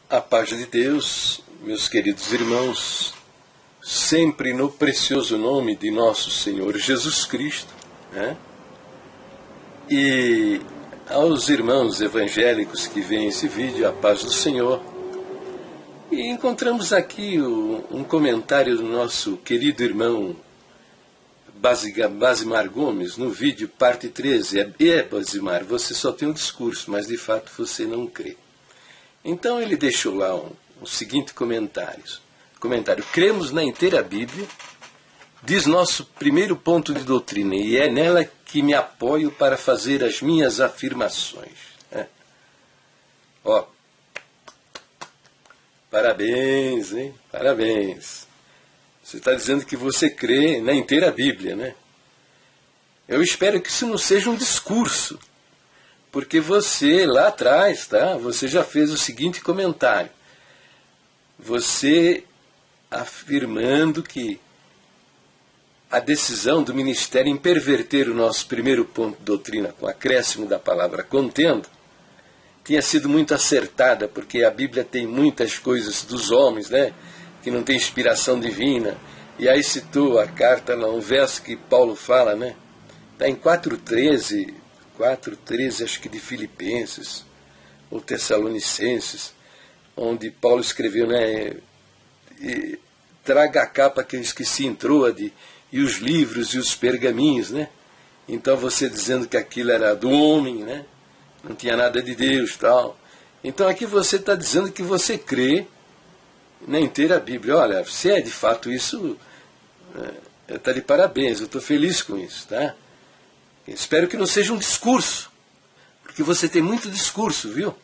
A paz de Deus, meus queridos irmãos, sempre no precioso nome de nosso Senhor Jesus Cristo, né? E aos irmãos evangélicos que veem esse vídeo, a paz do Senhor. E encontramos aqui um comentário do nosso querido irmão Basimar Gomes, no vídeo parte 13. Basimar, você só tem um discurso, mas de fato você não crê. Então ele deixou lá o seguinte comentário. Cremos na inteira Bíblia, diz nosso primeiro ponto de doutrina, e é nela que me apoio para fazer as minhas afirmações. Ó, parabéns, hein? Parabéns. Você está dizendo que você crê na inteira Bíblia, né? Eu espero que isso não seja um discurso, porque você, lá atrás, tá? Você já fez o seguinte comentário. Você afirmando que a decisão do Ministério em perverter o nosso primeiro ponto de doutrina com o acréscimo da palavra contendo, tinha sido muito acertada, porque a Bíblia tem muitas coisas dos homens, né? Que não tem inspiração divina. E aí citou a carta, lá, um verso que Paulo fala, né? Está em 4,13, acho que de Filipenses, ou Tessalonicenses, onde Paulo escreveu, né? Traga a capa que eu esqueci em Troade, e os livros e os pergaminhos, né? Então você dizendo que aquilo era do homem, né? Não tinha nada de Deus, tal. Então aqui você está dizendo que você crê na inteira Bíblia. Olha, se é de fato isso, está de parabéns, eu estou feliz com isso, tá? Espero que não seja um discurso, porque você tem muito discurso, viu?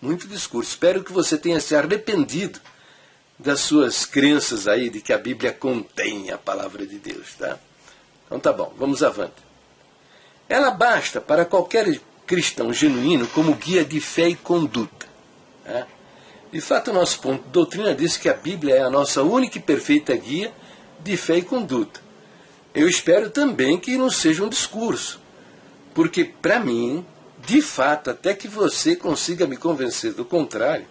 Muito discurso. Espero que você tenha se arrependido das suas crenças aí de que a Bíblia contém a palavra de Deus, tá? Então tá bom, vamos avante. Ela basta para qualquer cristão genuíno como guia de fé e conduta, tá? De fato, o nosso ponto de doutrina diz que a Bíblia é a nossa única e perfeita guia de fé e conduta. Eu espero também que não seja um discurso, porque para mim, de fato, até que você consiga me convencer do contrário,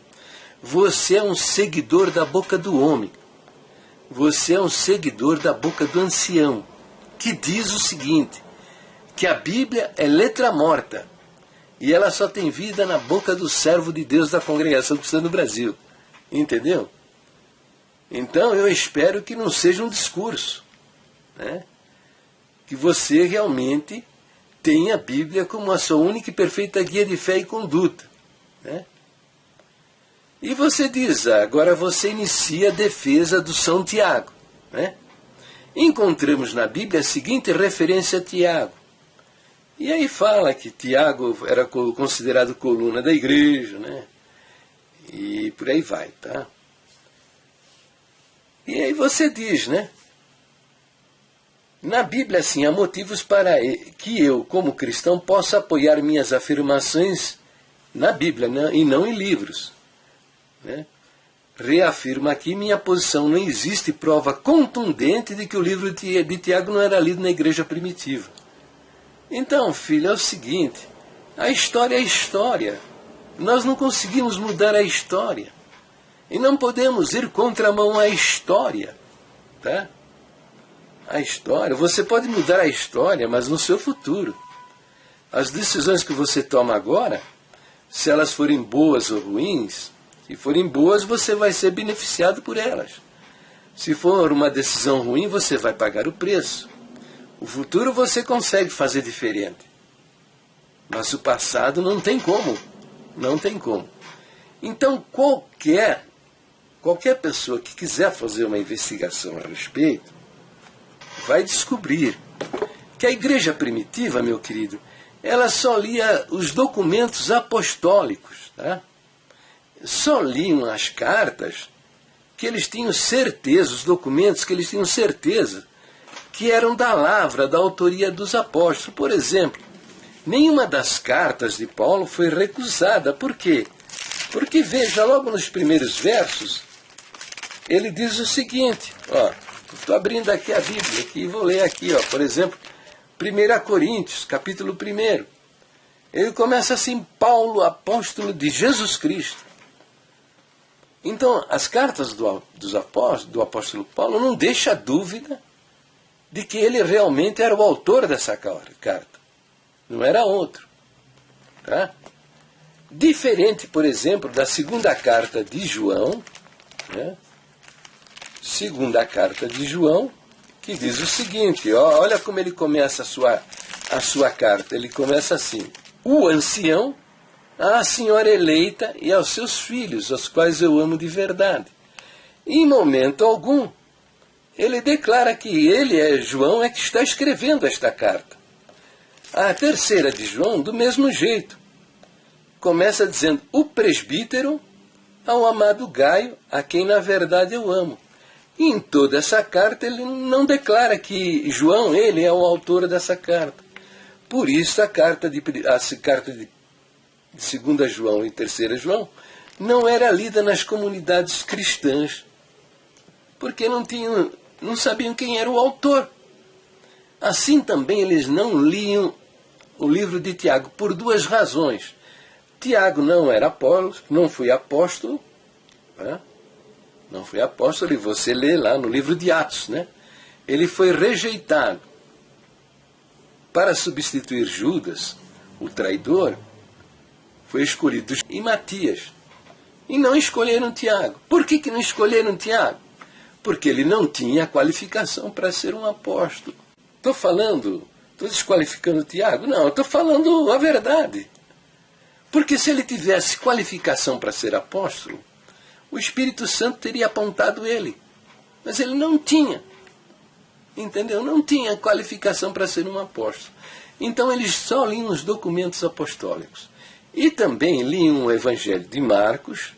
você é um seguidor da boca do homem. Você é um seguidor da boca do ancião, que diz o seguinte, que a Bíblia é letra morta, e ela só tem vida na boca do servo de Deus da Congregação Cristã do Brasil. Entendeu? Então eu espero que não seja um discurso, né? Que você realmente tenha a Bíblia como a sua única e perfeita guia de fé e conduta, né? E você diz, agora você inicia a defesa do São Tiago, né? Encontramos na Bíblia a seguinte referência a Tiago. E aí fala que Tiago era considerado coluna da igreja, né? E por aí vai, tá? E aí você diz, né? Na Bíblia, assim, há motivos para que eu, como cristão, possa apoiar minhas afirmações na Bíblia, né? E não em livros, né? Reafirma aqui minha posição. Não existe prova contundente de que o livro de Tiago não era lido na igreja primitiva. Então, filho, é o seguinte, a história é a história. Nós não conseguimos mudar a história. E não podemos ir contramão à história, tá? A história, você pode mudar a história, mas no seu futuro. As decisões que você toma agora, se elas forem boas ou ruins, se forem boas, você vai ser beneficiado por elas. Se for uma decisão ruim, você vai pagar o preço. O futuro você consegue fazer diferente. Mas o passado não tem como. Não tem como. Então, qualquer pessoa que quiser fazer uma investigação a respeito, vai descobrir que a igreja primitiva, meu querido, ela só lia os documentos apostólicos, tá? Só liam as cartas que eles tinham certeza, os documentos que eles tinham certeza que eram da lavra, da autoria dos apóstolos. Por exemplo, nenhuma das cartas de Paulo foi recusada. Por quê? Porque, veja, logo nos primeiros versos, ele diz o seguinte, ó, estou abrindo aqui a Bíblia aqui, e vou ler aqui, ó, por exemplo, 1 Coríntios, capítulo 1. Ele começa assim, Paulo, apóstolo de Jesus Cristo. Então, as cartas do apóstolo Paulo não deixam dúvida de que ele realmente era o autor dessa carta. Não era outro. Tá? Diferente, por exemplo, da segunda carta de João, né? Segunda carta de João, que diz o seguinte, olha como ele começa a sua carta. Ele começa assim: o ancião, à senhora eleita e aos seus filhos, aos quais eu amo de verdade. Em momento algum, ele declara que ele, João, é que está escrevendo esta carta. A terceira de João, do mesmo jeito. Começa dizendo: o presbítero ao amado Gaio, a quem na verdade eu amo. E em toda essa carta ele não declara que João, ele é o autor dessa carta. Por isso a carta de 2 João e 3 João não era lida nas comunidades cristãs, porque não sabiam quem era o autor. Assim também eles não liam o livro de Tiago, por duas razões. Tiago não era apóstolo, não foi apóstolo, né? Não foi apóstolo, e você lê lá no livro de Atos, né? Ele foi rejeitado. Para substituir Judas, o traidor, foi escolhido e Matias. E não escolheram Tiago. Por que não escolheram Tiago? Porque ele não tinha qualificação para ser um apóstolo. Estou desqualificando Tiago? Não, estou falando a verdade. Porque se ele tivesse qualificação para ser apóstolo, o Espírito Santo teria apontado ele. Mas ele não tinha. Entendeu? Não tinha qualificação para ser um apóstolo. Então eles só liam os documentos apostólicos. E também liam o Evangelho de Marcos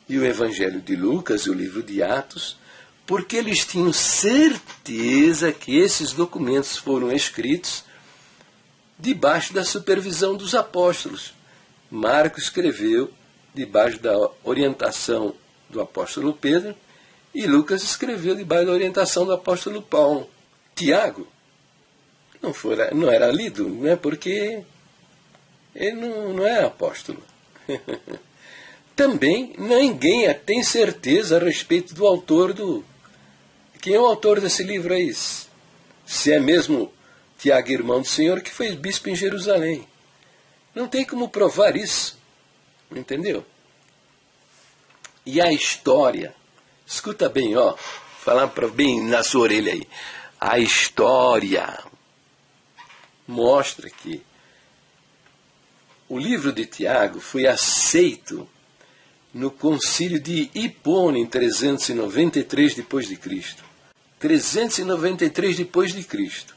e o Evangelho de Lucas e o livro de Atos, porque eles tinham certeza que esses documentos foram escritos debaixo da supervisão dos apóstolos. Marcos escreveu debaixo da orientação do apóstolo Pedro e Lucas escreveu debaixo da orientação do apóstolo Paulo. Tiago não era lido, né, porque ele não é apóstolo. Também ninguém tem certeza a respeito do autor Quem é o autor desse livro aí? Se é mesmo Tiago, irmão do Senhor, que foi bispo em Jerusalém. Não tem como provar isso. Entendeu? E a história, escuta bem, falar bem na sua orelha aí. A história mostra que o livro de Tiago foi aceito no concílio de Hipona em 393 depois de Cristo. 393 depois de Cristo.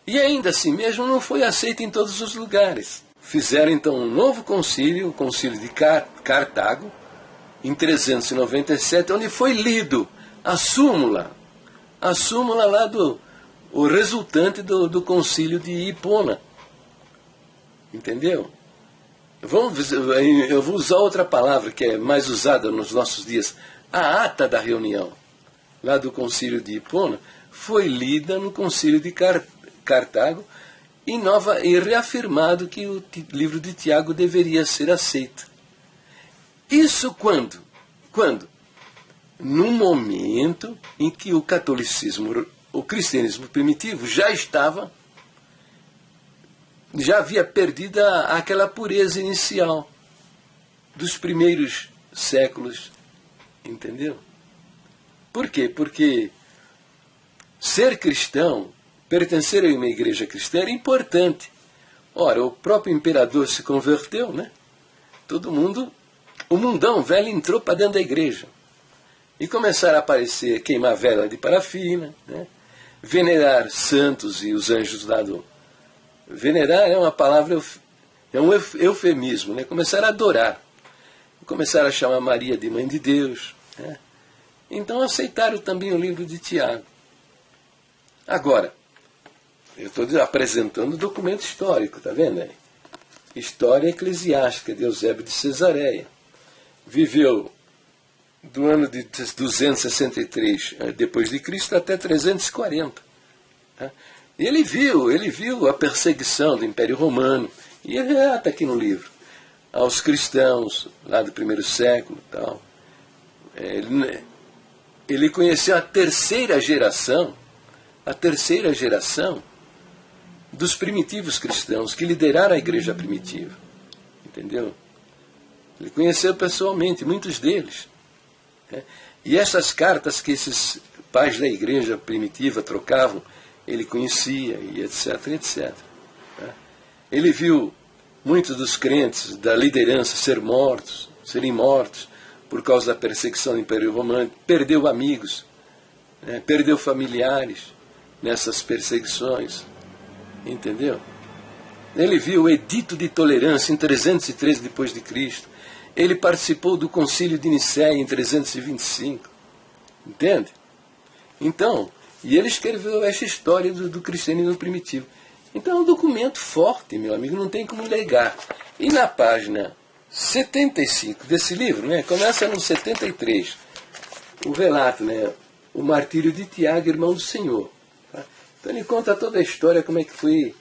E ainda assim mesmo não foi aceito em todos os lugares. Fizeram então um novo concílio, o concílio de Cartago, em 397, onde foi lido a súmula lá o resultante do concílio de Hipona. Entendeu? Eu vou usar outra palavra que é mais usada nos nossos dias. A ata da reunião, lá do concílio de Hipona, foi lida no concílio de Cartago e reafirmado que o livro de Tiago deveria ser aceito. Isso quando? Quando? No momento em que o catolicismo, o cristianismo primitivo já havia perdido aquela pureza inicial dos primeiros séculos. Entendeu? Por quê? Porque ser cristão, pertencer a uma igreja cristã era importante. Ora, o próprio imperador se converteu, né? Todo mundo, o mundão velho entrou para dentro da igreja. E começaram a aparecer, queimar vela de parafina, né? Venerar santos e os anjos lá do... Venerar é uma palavra, é um eufemismo, né? Começaram a adorar. Começaram a chamar Maria de Mãe de Deus, né? Então aceitaram também o livro de Tiago. Agora, eu estou apresentando o documento histórico, está vendo aí? História eclesiástica de Eusébio de Cesareia. Viveu do ano de 263 depois de Cristo até 340. Tá? E ele viu a perseguição do Império Romano. E ele relata aqui no livro. aos cristãos lá do primeiro século. Tal. Ele conheceu a terceira geração dos primitivos cristãos que lideraram a igreja primitiva. Entendeu? Ele conheceu pessoalmente muitos deles. Né? E essas cartas que esses pais da igreja primitiva trocavam, ele conhecia, e etc, etc. Né? Ele viu muitos dos crentes da liderança serem mortos por causa da perseguição do Império Romano, perdeu amigos, né? Perdeu familiares nessas perseguições. Entendeu? Ele viu o Edito de Tolerância em 313 d.C. Ele participou do Concílio de Nicéia em 325. Entende? Então, e ele escreveu essa história do cristianismo primitivo. Então é um documento forte, meu amigo, não tem como negar. E na página 75 desse livro, né, começa no 73, o relato, né, o martírio de Tiago, irmão do Senhor. Tá? Então ele conta toda a história, como é que foi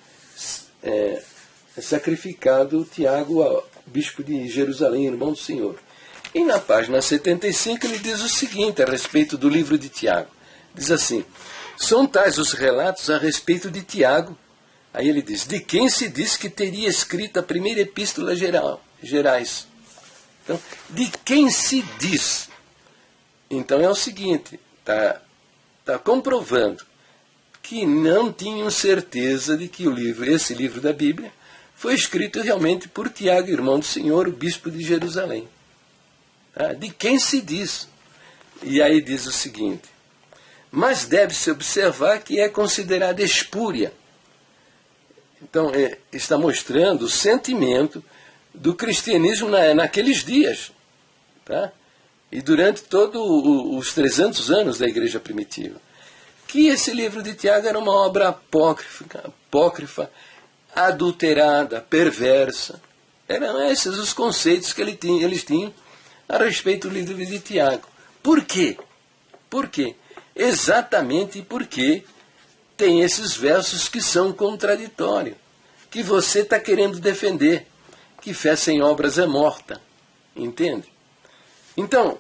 sacrificado Tiago, bispo de Jerusalém, irmão do Senhor. E na página 75 ele diz o seguinte a respeito do livro de Tiago. Diz assim: são tais os relatos a respeito de Tiago. Aí ele diz: de quem se diz que teria escrito a primeira epístola gerais. Então, de quem se diz? Então é o seguinte, tá comprovando que não tinham certeza de que esse livro da Bíblia foi escrito realmente por Tiago, irmão do Senhor, o bispo de Jerusalém. Tá? De quem se diz? E aí diz o seguinte: mas deve-se observar que é considerada espúria. Então, está mostrando o sentimento do cristianismo naqueles dias. Tá? E durante todos os 300 anos da igreja primitiva. Que esse livro de Tiago era uma obra apócrifa, adulterada, perversa. Eram esses os conceitos que eles tinham a respeito do livro de Tiago. Por quê? Por quê? Exatamente porque tem esses versos que são contraditórios, que você está querendo defender, que fé sem obras é morta. Entende? Então,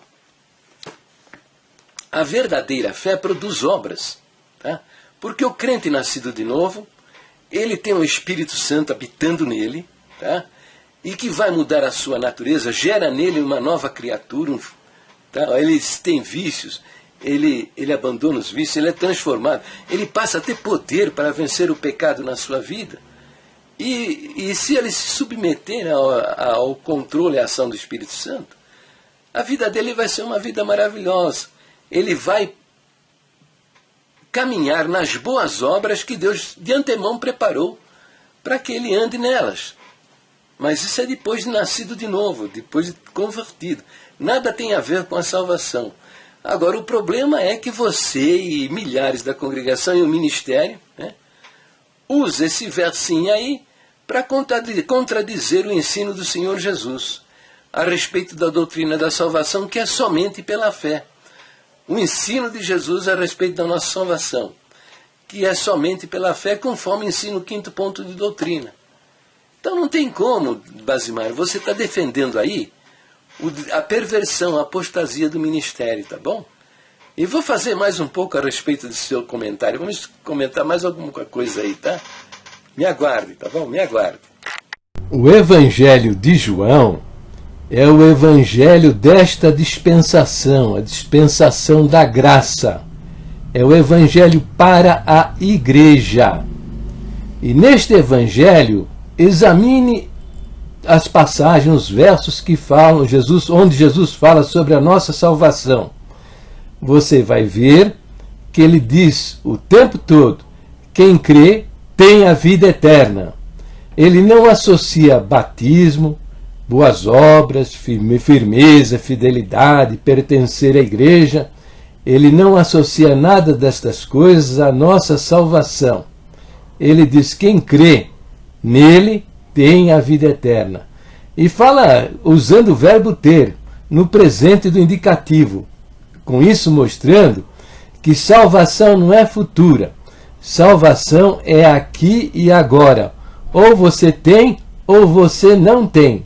a verdadeira fé produz obras. Tá? Porque o crente nascido de novo, ele tem o Espírito Santo habitando nele, tá? E que vai mudar a sua natureza, gera nele uma nova criatura. Tá? Ele tem vícios, ele abandona os vícios, ele é transformado, ele passa a ter poder para vencer o pecado na sua vida. E se ele se submeter ao controle e à ação do Espírito Santo, a vida dele vai ser uma vida maravilhosa. Ele vai caminhar nas boas obras que Deus de antemão preparou para que ele ande nelas. Mas isso é depois de nascido de novo, depois de convertido. Nada tem a ver com a salvação. Agora, o problema é que você e milhares da congregação e o ministério, né, usa esse versinho aí para contradizer o ensino do Senhor Jesus a respeito da doutrina da salvação, que é somente pela fé. O ensino de Jesus a respeito da nossa salvação, que é somente pela fé, conforme ensina o 5º ponto de doutrina. Então não tem como, Basimar, você está defendendo aí a perversão, a apostasia do ministério, tá bom? E vou fazer mais um pouco a respeito do seu comentário. Vamos comentar mais alguma coisa aí, tá? Me aguarde, tá bom? Me aguarde. O Evangelho de João é o Evangelho desta dispensação, a dispensação da graça. É o Evangelho para a Igreja. E neste Evangelho, examine as passagens, os versos que falam, onde Jesus fala sobre a nossa salvação. Você vai ver que ele diz o tempo todo: quem crê tem a vida eterna. Ele não associa batismo, boas obras, firmeza, fidelidade, pertencer à igreja. Ele não associa nada destas coisas à nossa salvação. Ele diz: quem crê nele tem a vida eterna. E fala usando o verbo ter, no presente do indicativo. Com isso mostrando que salvação não é futura. Salvação é aqui e agora. Ou você tem, ou você não tem.